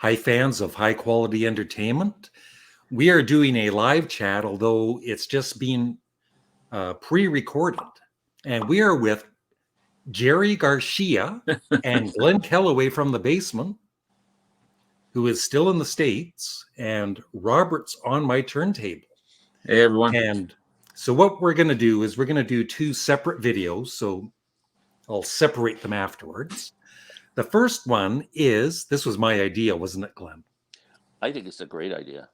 Hi, fans of high quality entertainment. We are doing a live chat, although it's just been pre-recorded. And we are with Jerry Garcia and Glenn Kellaway from the basement, who is still in the States, and Robert's on my turntable. Hey, everyone. And so what we're going to do is we're going to do two separate videos, so I'll separate them afterwards. The first one is, this was my idea, wasn't it, Glenn? I think it's a great idea.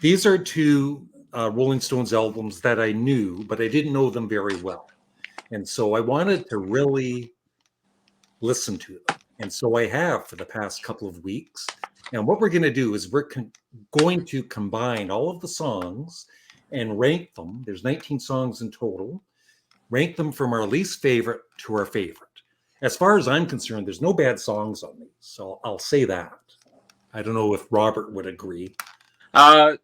These are two Rolling Stones albums that I knew, but I didn't know them very well. And so I wanted to really listen to them. And so I have for the past couple of weeks. And what we're going to do is we're going to combine all of the songs and rank them. There's 19 songs in total. Rank them from our least favorite to our favorite. As far as I'm concerned, there's no bad songs on these. So I'll say that. I don't know if Robert would agree. Yeah.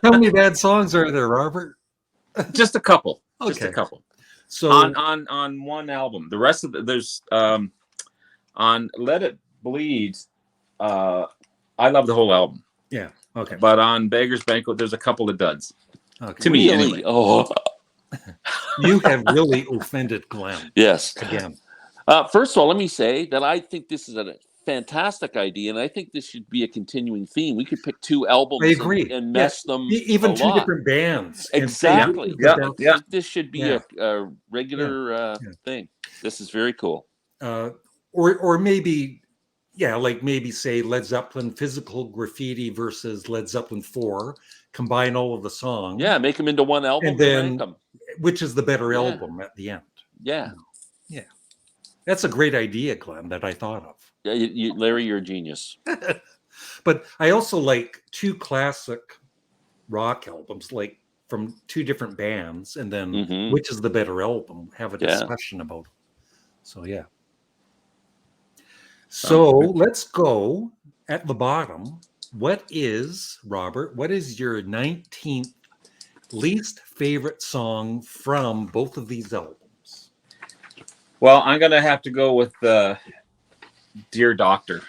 How many bad songs are there, Robert? Just a couple. Okay. Just a couple. So on one album. The rest of there's on Let It Bleed. I love the whole album. Yeah. Okay. But on Beggars Banquet, there's a couple of duds. Okay. To me, Really? anyway. Oh, You have really offended Glenn yes. again. First of all, let me say that I think this is a fantastic idea, and I think this should be a continuing theme. We could pick two albums I agree. and mesh them Even a two lot. different bands. and say, Exactly. "This is the best." Yeah. This should be Yeah. a regular thing. This is very cool. Or maybe, like maybe say Led Zeppelin Physical Graffiti versus Led Zeppelin 4. Combine all of the songs. Yeah, make them into one album And then- rank them. Which is the better Yeah. album at the end. Yeah. That's a great idea, Glenn, that I thought of. Yeah, Larry, you're a genius. But I also like two classic rock albums, like from two different bands, and then Mhm. which is the better album? Have a Yeah. discussion about it. So yeah. So let's go at the bottom. What is, Robert, what is your 19th least favorite song from both of these albums? Well, I'm gonna have to go with Dear Doctor.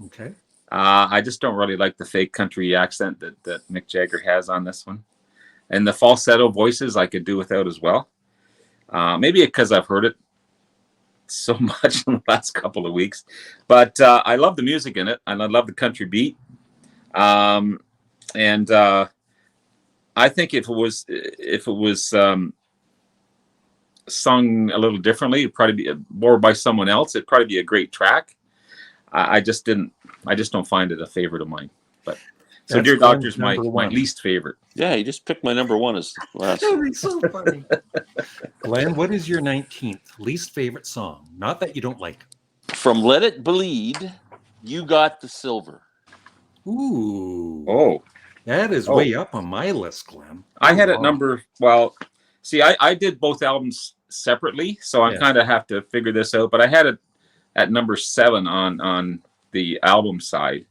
Okay. I just don't really like the fake country accent that Mick Jagger has on this one, and the falsetto voices I could do without as well. Maybe because I've heard it so much in the last couple of weeks, but I love the music in it, and I love the country beat. And I think if it was sung a little differently, it'd probably be more by someone else. It'd probably be a great track. I just don't find it a favorite of mine. But so That's Dear Doctor's Glenn's my number one. least favorite. Yeah, you just picked my number one as last. That would be so funny. Glenn, what is your 19th least favorite song? Not that you don't like it. From Let It Bleed, You Got the Silver. Ooh. Oh, That is way up on my list, Glenn. I had it Wow. number. Well, see, I did both albums separately, so I Yeah. kind of have to figure this out. But I had it at number 7 on the album side.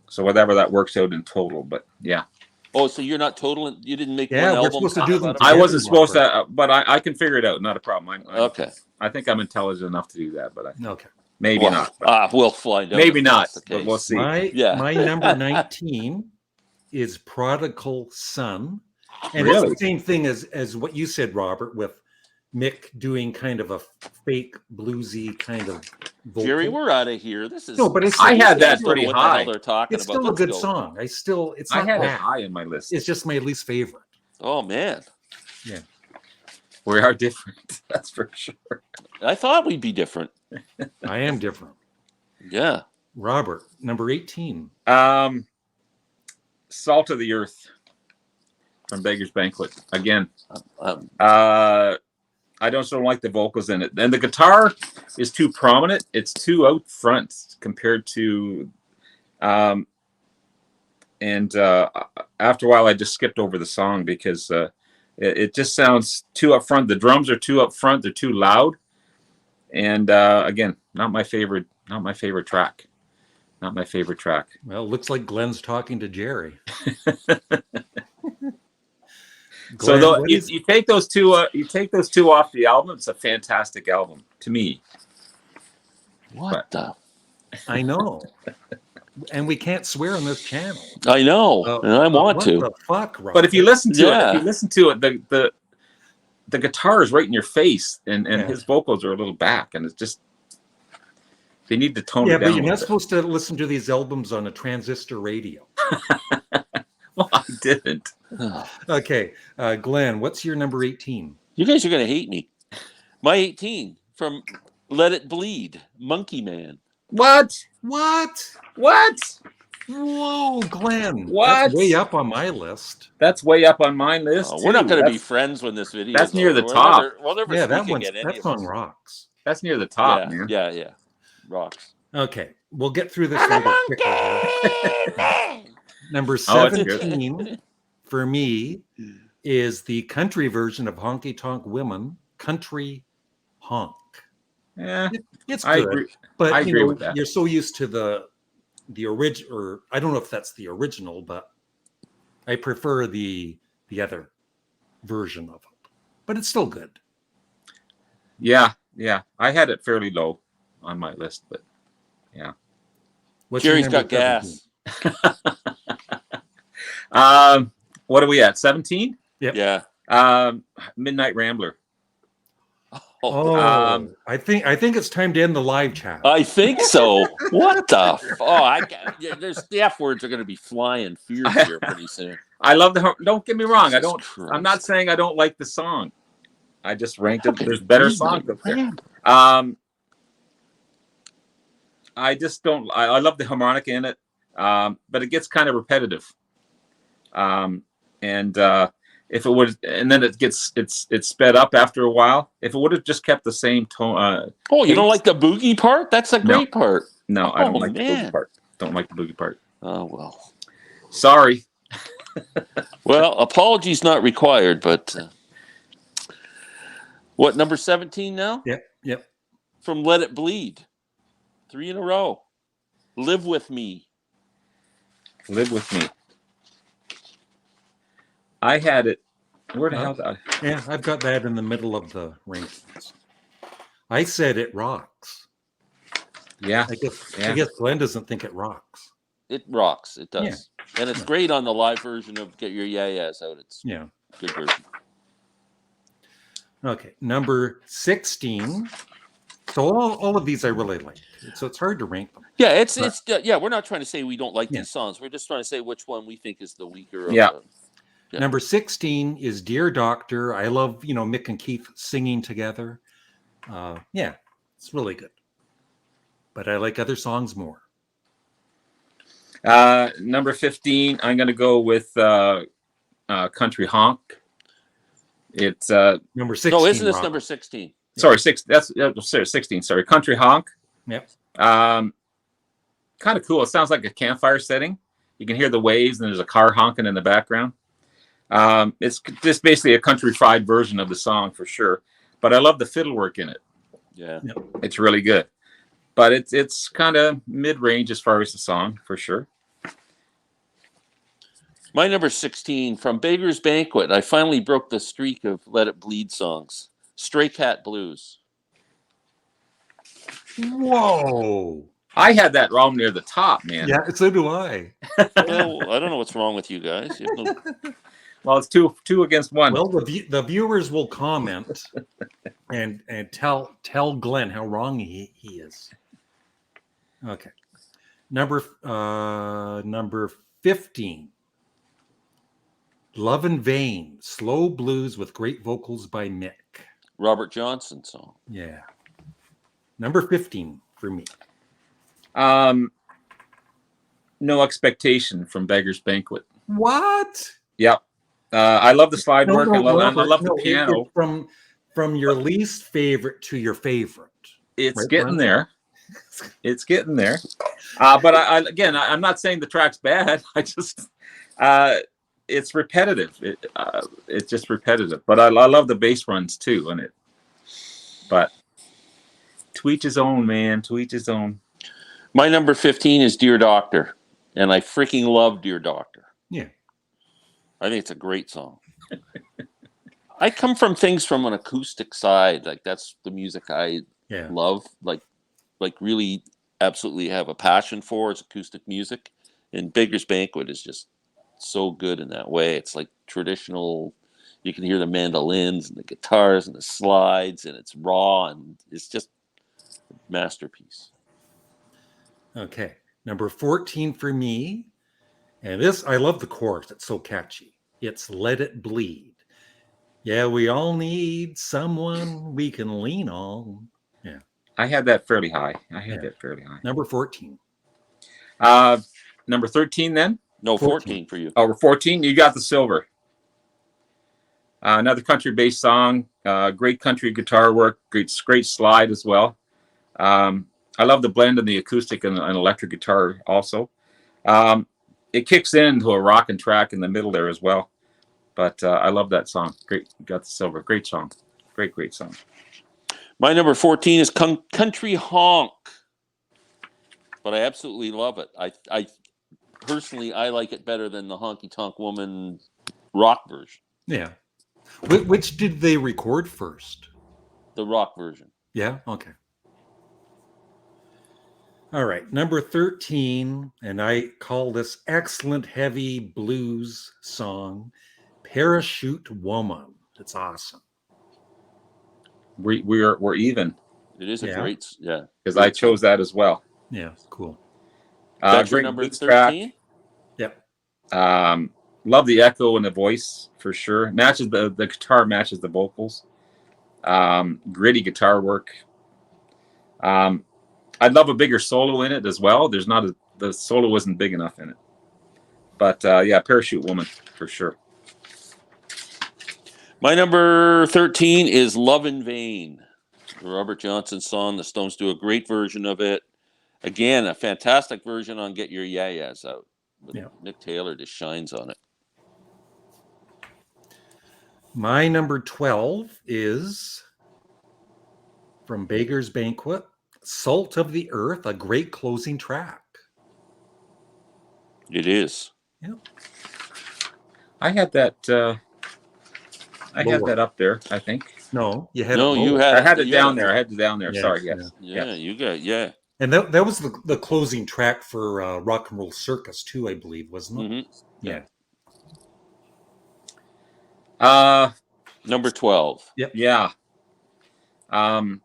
So whatever that works out in total, but yeah. Oh, so you're not total? You didn't make Yeah, one we're album? supposed to do them out of I it? together. wasn't supposed to, but I can figure it out. Not a problem. Okay. I think I'm intelligent enough to do that, but Okay. maybe Well, not. But we'll find out. maybe if not, that's the but we'll case. see. My number 19 is Prodigal Son. And Really? it's the same thing as what you said, Robert, with Mick doing kind of a fake bluesy kind of vocal. Jerry, we're out of here. This is No, but it's I had these that guys don't know pretty what the high. hell they're talking it's about. still a Let's good go. song. It's I not had it bad. high in my list. It's just my least favorite. Oh man, We are different, that's for sure. I thought we'd be different. I am different. Yeah. Robert, number 18. Salt of the Earth from Beggars Banquet. Again, Um, I don't like the vocals in it. And the guitar is too prominent. It's too out front compared to after a while I just skipped over the song because it just sounds too up front. The drums are too up front, they're too loud. And again, not my favorite track. Not my favorite track. Well, looks like Glenn's talking to Jerry. So Glenn, though what you, is- you take those two off the album, it's a fantastic album to me. What the? I know, and we can't swear on this channel. I know, and I want what to. the fuck, Rob? But if you listen to Yeah. the guitar is right in your face, and Yeah. his vocals are a little back, and it's just they need to tone yeah, it down. but you're a not little supposed to listen to these albums on a transistor radio. bit. Well, I didn't. Okay, Glenn, what's your number 18? You guys are gonna hate me. My 18 from Let It Bleed, Monkey Man. What? What? Whoa, Glenn. What? That's way up on my list. That's way up on my list. We're not too. going to be That's- friends when this video. that's is near over. the top. We'll never Yeah, speak again. that song rocks. That's near the top, yeah, man. yeah, rocks. Okay, we'll get through this a little quicker here. Number Oh, that's good. 17 for me is the country version of Honky Tonk Women, Country Honk. Yeah, It's I good, agree. but I you agree know, with that. you're so used to the original, or I don't know if that's the original, but I prefer the other version of it. But it's still good. Yeah. I had it fairly low on my list, but yeah. What's your Jerry's got number 17? gas. What are we at? 17? Yep. Yeah. Midnight Rambler. Oh, Um, I think it's time to end the live chat. I think so. What the? There's the F words are going to be flying fierce here pretty soon. I love don't get me wrong. Jesus I'm not Christ. saying I don't like the song. I just ranked it. There's better songs up there. Rambler. I just don't. I love the harmonica in it, but it gets kind of repetitive. If it would, and then it's sped up after a while. If it would have just kept the same tone. Oh, you don't like the boogie part? That's a great part. No, I don't Oh, like the man. boogie part. Don't like the boogie part. Oh well. Sorry. Well, apologies not required, but what, number 17 now? Yep. From Let It Bleed. 3 in a row. Live With Me. Live with me. I had it. Where the hell? Yeah, I've got that in the middle of the rankings. I said it rocks. Yeah. I guess Glenn doesn't think it rocks. It rocks. It does. Yeah. And it's great on the live version of Get Your Yeah-Yeahs Out. It's Yeah. a good version. Okay, number 16. So all of these I really like. So it's hard to rank them. Yeah, we're not trying to say we don't like Yeah. these songs. We're just trying to say which one we think is the weaker of Yeah. Yeah. Number 16 is Dear Doctor. I love, Mick and Keith singing together. Yeah, it's really good. But I like other songs more. Number 15. I'm going to go with Country Honk. It's Number 16. No, isn't this Rob. number 16? sorry 16. Sorry, Country Honk. Yep. Kind of cool. It sounds like a campfire setting. You can hear the waves, and there's a car honking in the background. It's just basically a countrified version of the song for sure. But I love the fiddle work in it. Yeah. It's really good. But it's kind of mid-range as far as the song for sure. My number 16 from Beggars Banquet. I finally broke the streak of Let It Bleed songs. Stray Cat Blues. Whoa. I had that wrong near the top, man. Yeah, so do I. Well, I don't know what's wrong with you guys. You have no- Well, it's two against one. Well, the viewers will comment and tell Glenn how wrong he is. Okay. Number 15. Love in Vain, slow blues with great vocals by Mick. Robert Johnson song. Yeah. Number 15 for me. No Expectation from Beggars Banquet. What? Yep. I love the slide work. I love Robert, the piano. From your least favorite to your favorite. It's Right, getting Glenn? there. It's getting there. But I'm not saying the track's bad. I just it's repetitive. It's just repetitive. But I love the bass runs too in it. But to each his own, man. To each his own. My number 15 is Dear Doctor. And I freaking love Dear Doctor. Yeah. I think it's a great song. I come from things from an acoustic side. Like that's the music I Yeah. love. Like really absolutely have a passion for is acoustic music. And Beggars Banquet is just so good in that way. It's like traditional. You can hear the mandolins and the guitars and the slides, and it's raw and it's just a masterpiece. Okay. Number 14 for me. And this, I love the chorus. It's so catchy. It's Let It Bleed. Yeah, we all need someone we can lean on. Yeah. I had that fairly high. Number 14. Number 13 then? No, 14. 14 for you. Oh, 14. You got the silver. Another country-based song. Great country guitar work. Great slide as well. I love the blend of the acoustic and electric guitar also. It kicks into a rockin' track in the middle there as well. But I love that song. Great. Got the silver. Great song. Great song. My number 14 is Country Honk. But I absolutely love it. I personally, I like it better than the Honky Tonk Woman rock version. Yeah. Which did they record first? The rock version. Yeah. Okay. All right. Number 13, and I call this excellent heavy blues song, Parachute Woman. It's awesome. We're even. It is a Yeah. great, because I chose that as well. Yeah. Cool. That's your Great number blues track. 13? Yep. Love the echo and the voice for sure. Matches the guitar matches the vocals. Gritty guitar work. I'd love a bigger solo in it as well. The solo isn't big enough in it. But yeah, Parachute Woman for sure. My number 13 is Love in Vain. The Robert Johnson song. The Stones do a great version of it. Again, a fantastic version on Get Your Yeah-Yeahs Out. But Yeah. Mick Taylor just shines on it. My number 12 is from Beggars Banquet, Salt of the Earth, a great closing track. It is. Yeah. I had that. I had Lower. that up there. I think. No, you had No, it you lower. had I had it you down there. I had it down there. Yeah, Sorry. Yes. Yeah, you got And that was the closing track for Rock and Roll Circus too, I believe, wasn't it? Mm-hmm. Yeah. Number 12. Yeah. I'm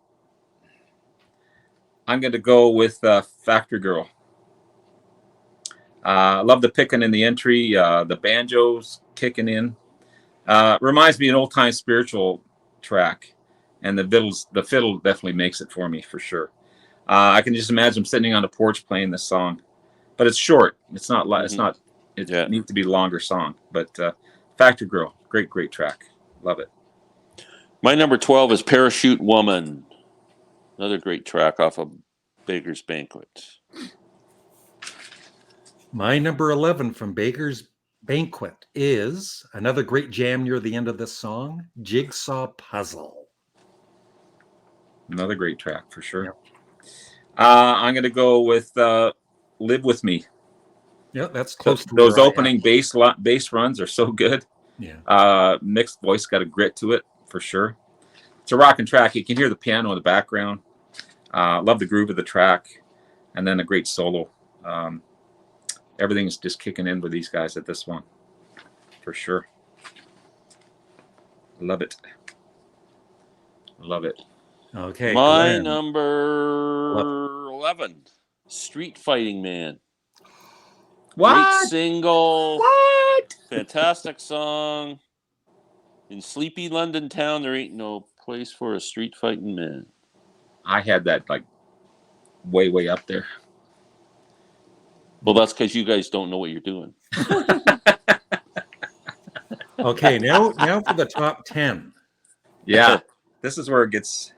going to go with Factory Girl. I love the picking in the entry, the banjos kicking in. Reminds me of an old time spiritual track, and the fiddle definitely makes it for me for sure. I can just imagine sitting on a porch playing this song, but it's short. It's not. It's not. It needs to be a longer song. But Factory Girl, great track. Love it. My number 12 is Parachute Woman. Another great track off of Beggars Banquet. My number 11 from Beggars Banquet is another great jam near the end of this song, Jigsaw Puzzle. Another great track for sure. Yep. I'm going to go with Live With Me. Yeah, that's close to those where I opening am. bass runs are so good. Yeah. Mixed voice got a grit to it for sure. It's a rocking track. You can hear the piano in the background. Love the groove of the track, and then a great solo. Everything's just kicking in with these guys at this one, for sure. Love it. Okay. My Glenn. number 11, Street Fighting Man. What? Great single. What? Fantastic song. In sleepy London town, there ain't no place for a street fighting man. I had that like way up there. Well, that's because you guys don't know what you're doing. Okay, now for the top 10. Yeah, this is where it gets.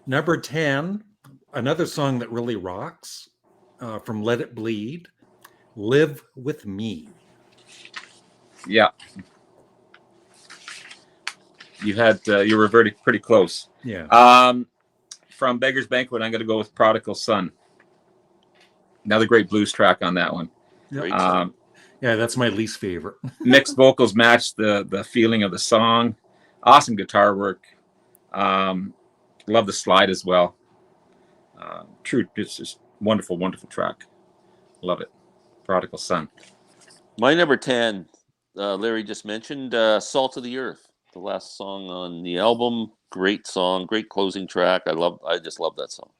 Number 10, another song that really rocks, from Let It Bleed, Live With Me. Yeah. You were pretty close. Yeah. From Beggars Banquet, I'm going to go with Prodigal Son. Another great blues track on that one. Yep. Great song. Yeah, that's my least favorite. Mixed vocals match the feeling of the song. Awesome guitar work. Love the slide as well. True, it's just wonderful, wonderful track. Love it. Prodigal Son. My number 10, Larry just mentioned, Salt of the Earth, the last song on the album. Great song, great closing track. I just love that song.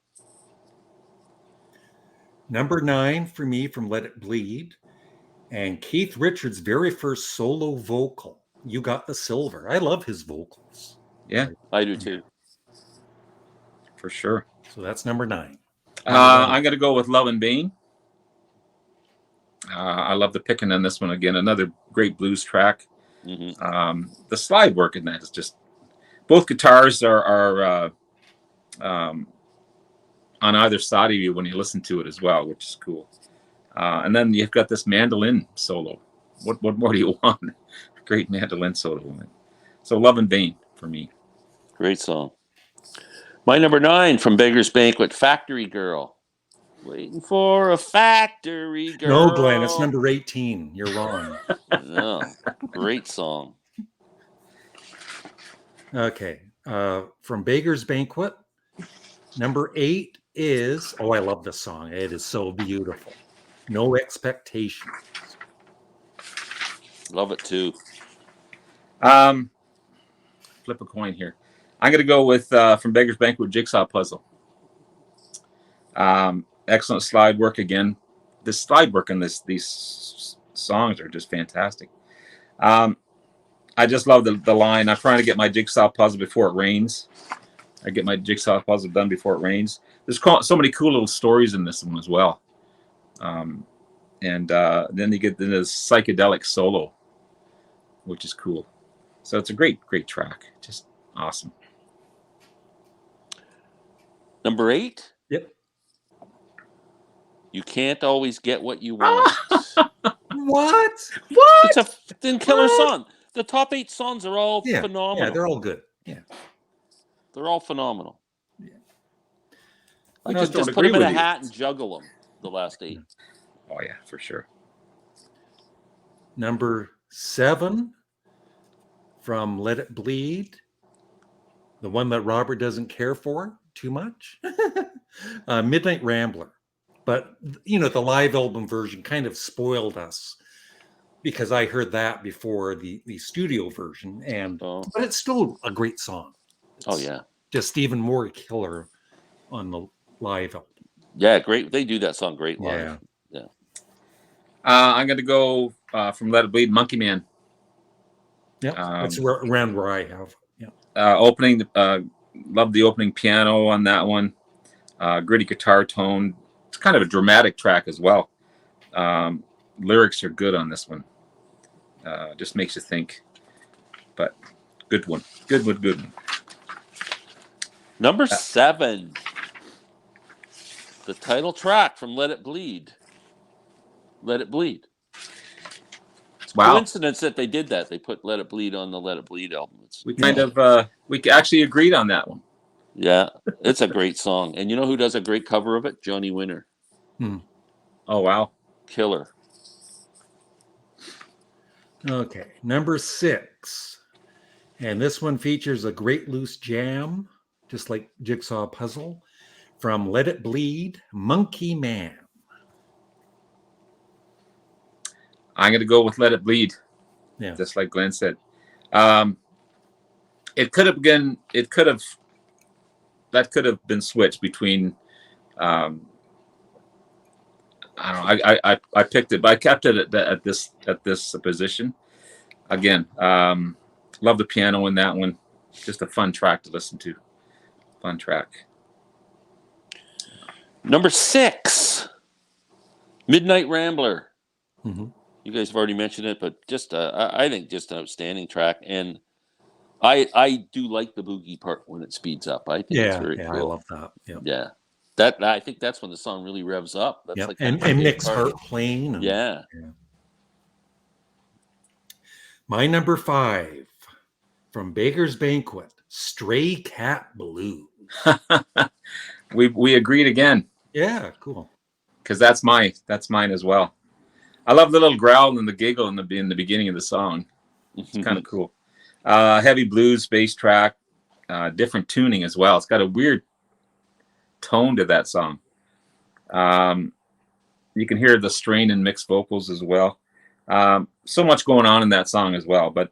Number 9 for me from Let It Bleed, and Keith Richards' very first solo vocal, You Got the Silver. I love his vocals. Yeah, I do too. for sure. So that's number 9. I'm going to go with Love and Bane. I love the picking on this one again. Another great blues track. Mm-hmm. The slide work in that is just, both guitars are on either side of you when you listen to it as well, which is cool. And then you've got this mandolin solo. What more do you want? Great mandolin solo. So Love and Bane for me. Great song. My number 9 from Beggars Banquet, Factory Girl. Waiting for a factory girl. No, Glenn, it's number 18. You're wrong. No, great song. Okay. From Beggars Banquet, number 8 is, oh, I love this song. It is so beautiful. No Expectations. Love it too. Flip a coin here. I'm going to go with from Beggars Banquet, Jigsaw Puzzle. Excellent slide work again. The slide work in these songs are just fantastic. I just love the line. I'm trying to get my jigsaw puzzle before it rains. I get my jigsaw puzzle done before it rains. There's so many cool little stories in this one as well. And then you get this psychedelic solo, which is cool. So it's a great track. Just awesome. Number 8? Yep. You Can't Always Get What You Want. What? It's a killer song. The top 8 songs are all phenomenal. Yeah, they're all good. Yeah. They're all phenomenal. Yeah. I could just put them in a hat and juggle them, the last 8. Oh, yeah, for sure. Number 7 from Let It Bleed, the one that Robert doesn't care for too much, Midnight Rambler. But, the live album version kind of spoiled us because I heard that before the studio version. But it's still a great song. It's just even more killer on the live album. Yeah, great. They do that song great live. Yeah. I'm going to go from Let It Bleed, Monkey Man. Yeah, that's around where I have. Yeah. Opening, love the opening piano on that one. Gritty guitar tone. It's kind of a dramatic track as well. Lyrics are good on this one. Just makes you think. But good one. Good one. Number 7. The title track from Let It Bleed. Let It Bleed. It's a coincidence that they did that. They put Let It Bleed on the Let It Bleed album. We actually agreed on that one. Yeah, it's a great song. And you know who does a great cover of it? Johnny Winter. Oh, wow. Killer. Okay, number 6. And this one features a great loose jam, just like Jigsaw Puzzle, from Let It Bleed, Monkey Man. I'm going to go with Let It Bleed. Yeah. Just like Glenn said. That could have been switched between, I don't know. I picked it, but I kept it at this position. Again, love the piano in that one. Just a fun track to listen to. Fun track. Number 6, Midnight Rambler. Mm-hmm. You guys have already mentioned it, but just I think just an outstanding track, and I do like the boogie part when it speeds up. I think it's very cool. I love that. Yeah, that I think that's when the song really revs up. That's like and Nick's heart playing. Yeah. My number 5 from Beggars Banquet, Stray Cat Blues. We agreed again. Yeah, cool. Because that's mine as well. I love the little growl and the giggle in the beginning of the song. It's kind of cool. Heavy blues, bass track, different tuning as well. It's got a weird tone to that song. You can hear the strain in mixed vocals as well. So much going on in that song as well, but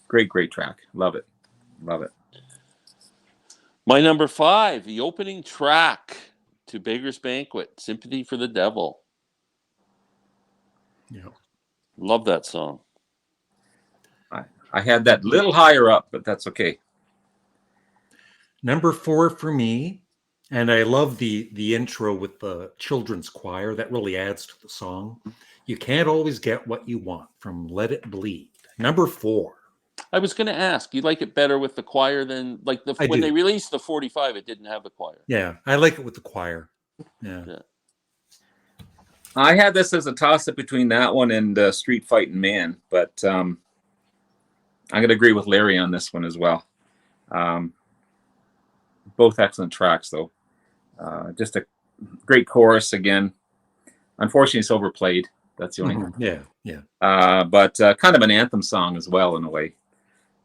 great track. Love it. My number 5, the opening track to Beggars Banquet, Sympathy for the Devil. Yeah. Love that song. I had that little higher up, but that's okay. Number 4 for me, and I love the intro with the children's choir. That really adds to the song. You Can't Always Get What You Want from Let It Bleed. Number 4. I was going to ask, you like it better with the choir than like when they released the 45, it didn't have the choir. Yeah, I like it with the choir. Yeah. I had this as a toss-up between that one and Street Fighting Man, but I'm going to agree with Larry on this one as well. Both excellent tracks, though. Just a great chorus again. Unfortunately, it's overplayed. That's the only thing. Yeah. But kind of an anthem song as well in a way.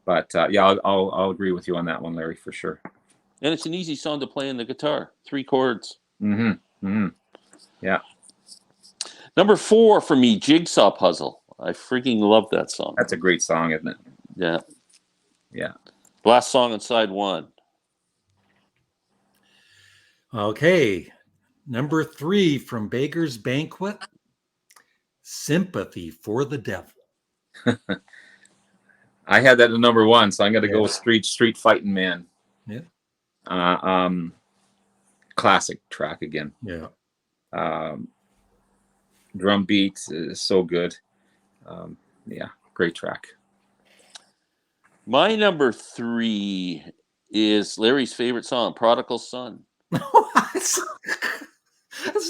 But yeah, I'll agree with you on that one, Larry, for sure. And it's an easy song to play on the guitar. 3 chords. Yeah. Number 4 for me, Jigsaw Puzzle. I freaking love that song. That's a great song, isn't it? Yeah. Last song on side 1. Okay. Number 3 from Beggars Banquet, Sympathy for the Devil. I had that at number 1, so I'm going to go with Street Fighting Man. Yeah. Classic track again. Yeah. Drum beat is so good. Yeah, great track. My number 3 is Larry's favorite song, Prodigal Son. That's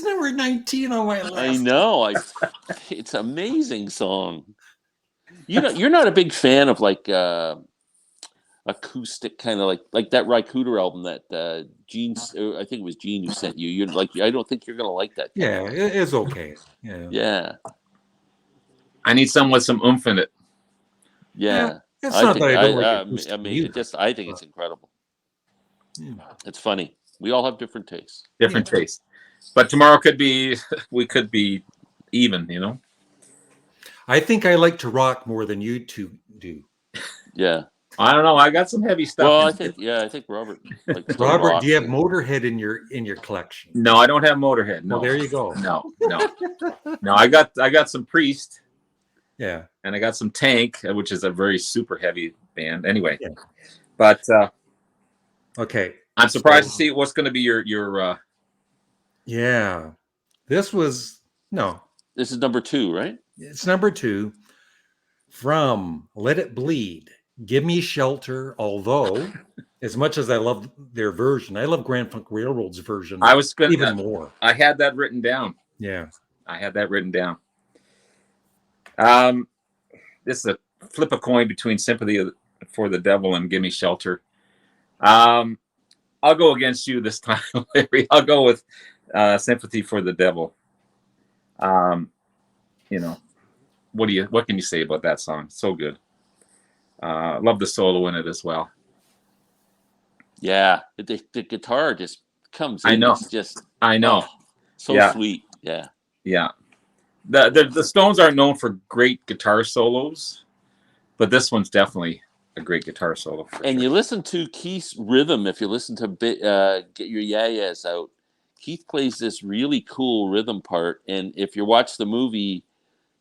number 19 on my list. I know. It's an amazing song. You're not a big fan of like acoustic kind of like that Ry Cooder album that Gene, I think it was Gene who sent you. You're like, I don't think you're gonna like that. Yeah, it's okay. Yeah. I need some with some oomph in it. Yeah. It's not that I don't like acoustic I mean, music, I think it's incredible. Yeah. It's funny. We all have different tastes. Different tastes. But tomorrow we could be even, you know? I think I like to rock more than you two do. Yeah. I don't know. I got some heavy stuff. Well, I think Robert likes to Robert, rock. do you have Motorhead in your collection? No, I don't have Motorhead. No. Well, there you go. No. No, I got some Priest. Yeah. And I got some Tank, which is a very super heavy band. Anyway. Yeah. But okay. I'm surprised to see what's going to be your Yeah. This is number 2, right? It's number 2 from Let It Bleed, Give Me Shelter. Although, as much as I love their version, I love Grand Funk Railroad's version even more. I had that written down. Yeah. I had that written down. This is a flip a coin between Sympathy for the Devil and Give Me Shelter. I'll go against you this time, Larry. I'll go with Sympathy for the Devil. What can you say about that song? So good. Love the solo in it as well. Yeah, the guitar just comes in. I know. It's just so sweet. Yeah. The Stones aren't known for great guitar solos, but this one's definitely a great guitar solo. And you listen to Keith's rhythm. If you listen to Get Your Yeah-Yeahs Out, Keith plays this really cool rhythm part. And if you watch the movie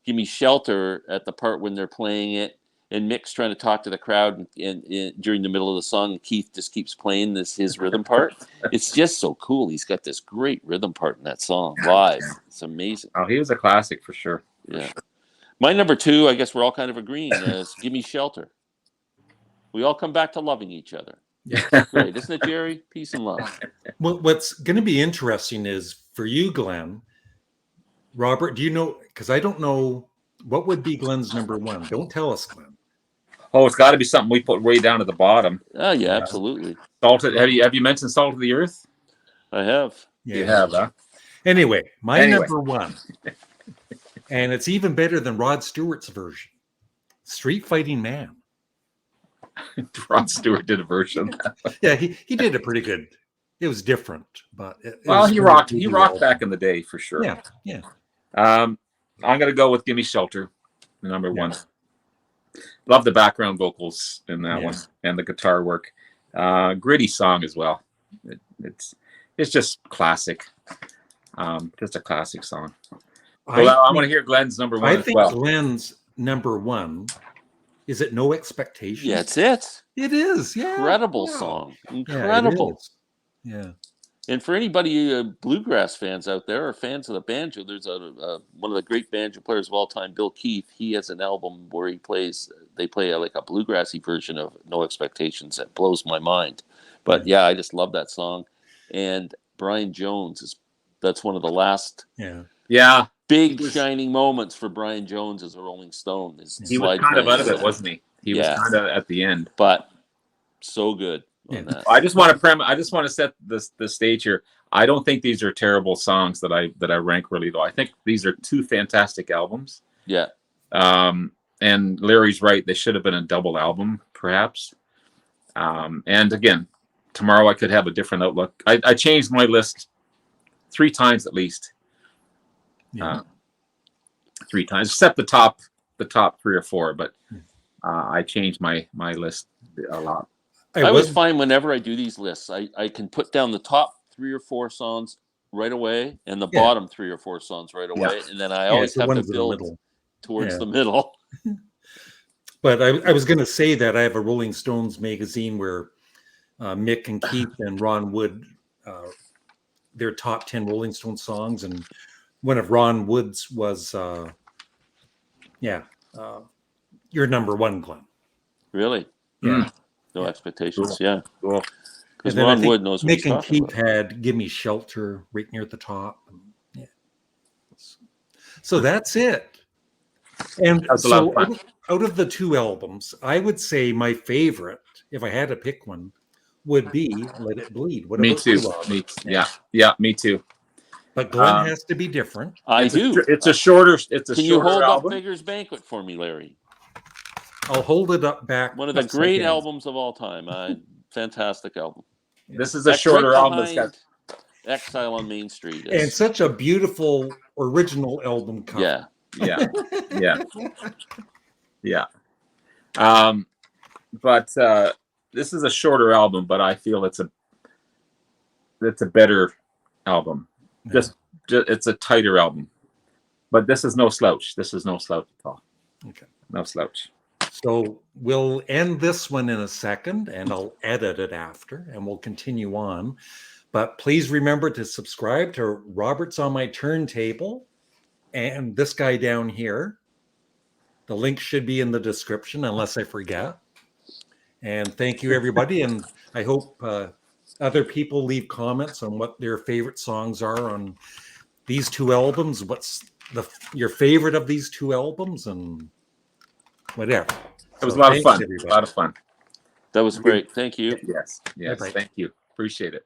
Give Me Shelter, at the part when they're playing it, and Mick's trying to talk to the crowd and during the middle of the song, and Keith just keeps playing his rhythm part. It's just so cool. He's got this great rhythm part in that song live. It's amazing. Oh, he was a classic for sure. Yeah. My number 2, I guess we're all kind of agreeing, is Give Me Shelter. We all come back to loving each other. Great, isn't it, Jerry? Peace and love. Well, what's going to be interesting is for you, Glenn, Robert, do you know, because I don't know, what would be Glenn's number 1? Don't tell us, Glenn. Oh, it's got to be something we put way down at the bottom. Oh, yeah, absolutely. Salted. Have you mentioned Salt of the Earth? I have. Yeah. You have, huh? Anyway, number 1. And it's even better than Rod Stewart's version, Street Fighting Man. Rod Stewart did a version of that. Yeah, he did a pretty good. It was different, but it Well, was he from the rocked. He debut rocked album. back in the day for sure. Yeah, yeah. I'm gonna go with "Gimme Shelter," number one. Love the background vocals in that one and the guitar work. Gritty song as well. It's just classic. Just a classic song. Well, I want to hear Glenn's number one I as think well. Glenn's number one is it No Expectations? Yeah, it's it. It is. Yeah. Incredible Wow. song. Yeah, it Incredible. is. Yeah. And for anybody bluegrass fans out there or fans of the banjo, there's one of the great banjo players of all time, Bill Keith. He has an album where they play like a bluegrassy version of No Expectations that blows my mind. But yeah, I just love that song. And Brian Jones that's one of the last big shining moments for Brian Jones as a Rolling Stone. He was kind of out of it, wasn't he? He was kind of at the end, but so good. That. I just want to set the stage here. I don't think these are terrible songs that I rank really low. I think these are two fantastic albums. Yeah. And Larry's right. They should have been a double album, perhaps. And again, tomorrow I could have a different outlook. I changed my list 3 times at least. 3 times, except the top 3 or 4. But I changed my list a lot. I always find whenever I do these lists, I can put down the top 3 or 4 songs right away and the bottom 3 or 4 songs right away. And then I always have to build towards the middle. But I was going to say that I have a Rolling Stones magazine where Mick and Keith and Ron Wood, their top 10 Rolling Stone songs. And one of Ron Wood's was, your number one, Glenn. Really? Yeah. No Expectations. Cool. Yeah. Cool. Because Ron Wood knows what Mick and Keith had "Give Me Shelter" right near the top. Yeah. So that's it. And so out of the 2 albums, I would say my favorite, if I had to pick one, would be "Let It Bleed." What Me about too. you, Me too. But Glenn has to be different. I do. It's a shorter. Can you hold up Beggars Banquet for me, Larry? I'll hold it up back. One of the great albums of all time. Fantastic album. This is a shorter album. That's got Exile on Main Street. And such a beautiful original album cover. Yeah. But this is a shorter album, but I feel it's a better album. Just it's a tighter album. But this is no slouch. This is no slouch at all. Okay. No slouch. So we'll end this one in a second, and I'll edit it after, and we'll continue on. But please remember to subscribe to Robert's on My Turntable and this guy down here. The link should be in the description, unless I forget. And thank you, everybody. And I hope other people leave comments on what their favorite songs are on these 2 albums. What's your favorite of these 2 albums, and whatever. It was a lot of fun. A lot of fun. That was great. Thank you. Yes. Bye-bye. Thank you. Appreciate it.